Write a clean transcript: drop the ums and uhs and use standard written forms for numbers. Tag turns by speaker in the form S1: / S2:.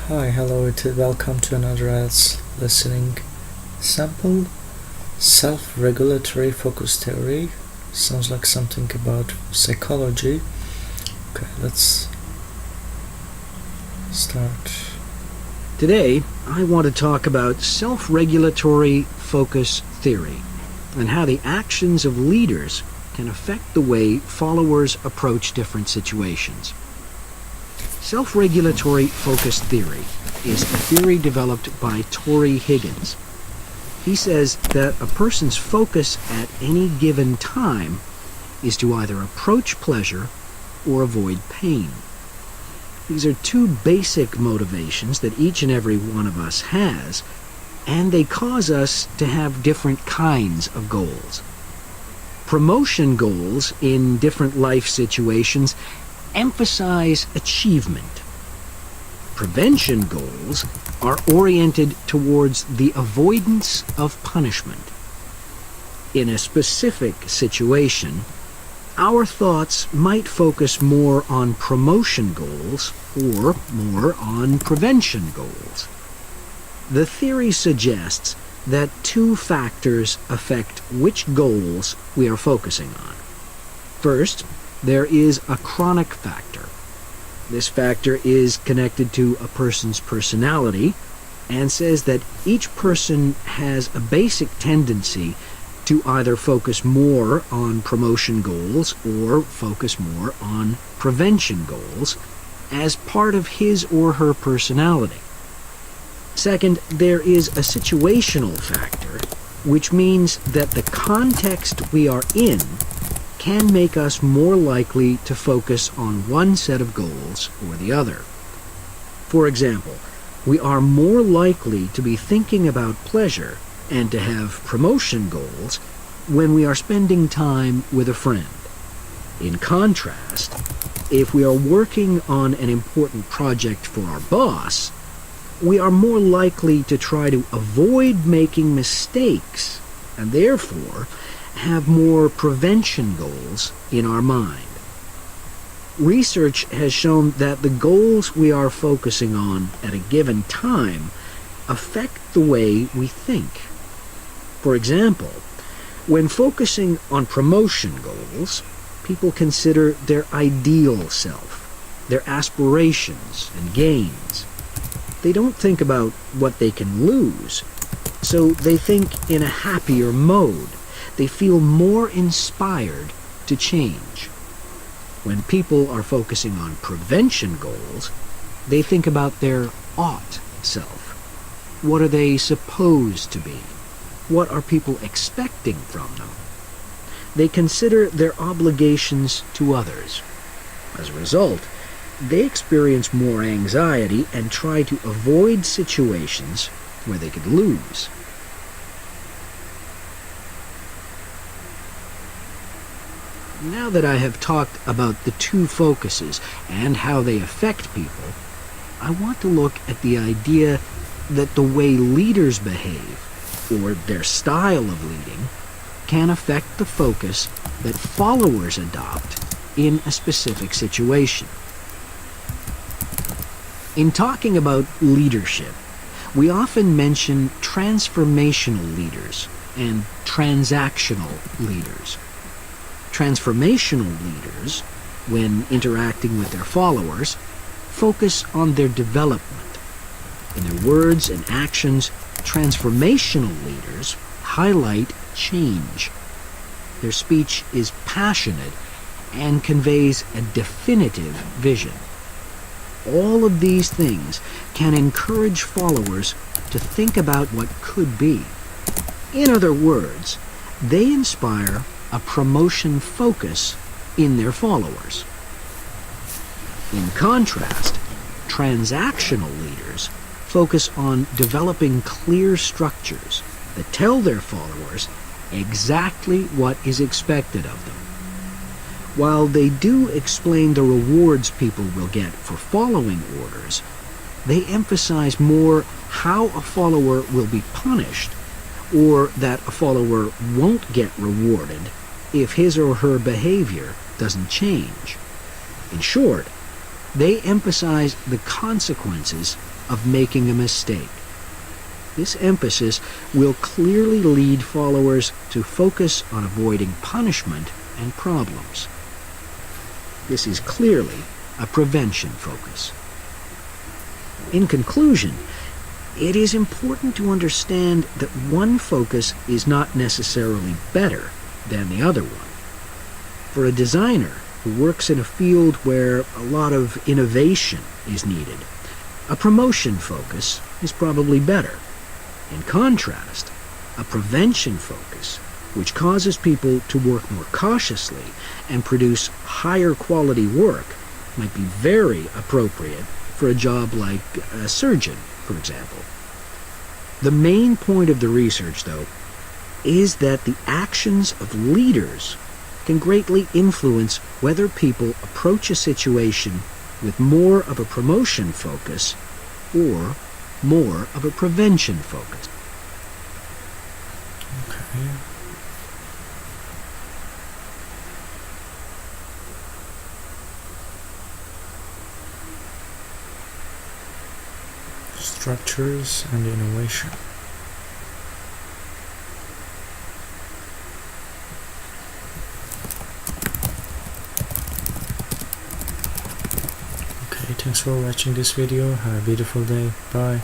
S1: Hi, hello, welcome to another listening sample. Self-regulatory focus theory. Sounds like something about psychology. Okay, let's start.
S2: Today, I want to talk about self-regulatory focus theory and how the actions of leaders can affect the way followers approach different situations. Self-regulatory focus theory is a theory developed by Torrey Higgins. He says that a person's focus at any given time is to either approach pleasure or avoid pain. These are two basic motivations that each and every one of us has, and they cause us to have different kinds of goals. Promotion goals in different life situations emphasize achievement. Prevention goals are oriented towards the avoidance of punishment. In a specific situation, our thoughts might focus more on promotion goals or more on prevention goals. The theory suggests that two factors affect which goals we are focusing on. First, there is a chronic factor. This factor is connected to a person's personality and says that each person has a basic tendency to either focus more on promotion goals or focus more on prevention goals as part of his or her personality. Second, there is a situational factor, which means that the context we are in can make us more likely to focus on one set of goals or the other. For example, we are more likely to be thinking about pleasure and to have promotion goals when we are spending time with a friend. In contrast, if we are working on an important project for our boss, we are more likely to try to avoid making mistakes and therefore have more prevention goals in our mind. Research has shown that the goals we are focusing on at a given time affect the way we think. For example, when focusing on promotion goals, people consider their ideal self, their aspirations and gains. They don't think about what they can lose, so they think in a happier mode. They feel more inspired to change. When people are focusing on prevention goals, they think about their ought self. What are they supposed to be? What are people expecting from them? They consider their obligations to others. As a result, they experience more anxiety and try to avoid situations where they could lose. Now that I have talked about the two focuses and how they affect people, I want to look at the idea that the way leaders behave, or their style of leading, can affect the focus that followers adopt in a specific situation. In talking about leadership, we often mention transformational leaders and transactional leaders. Transformational leaders, when interacting with their followers, focus on their development. In their words and actions, transformational leaders highlight change. Their speech is passionate and conveys a definitive vision. All of these things can encourage followers to think about what could be. In other words, they inspire a promotion focus in their followers. In contrast, transactional leaders focus on developing clear structures that tell their followers exactly what is expected of them. While they do explain the rewards people will get for following orders, they emphasize more how a follower will be punished or that a follower won't get rewarded if his or her behavior doesn't change. In short, They emphasize the consequences of making a mistake. This emphasis will clearly lead followers to focus on avoiding punishment and problems. This is clearly a prevention focus. In conclusion, it is important to understand that one focus is not necessarily better than the other one. For a designer who works in a field where a lot of innovation is needed, a promotion focus is probably better. In contrast, a prevention focus, which causes people to work more cautiously and produce higher quality work, might be very appropriate for a job like a surgeon, for example. The main point of the research, though, is that the actions of leaders can greatly influence whether people approach a situation with more of a promotion focus or more of a prevention focus.
S1: Okay. Structures and innovation. Okay, thanks for watching this video. Have a beautiful day. Bye.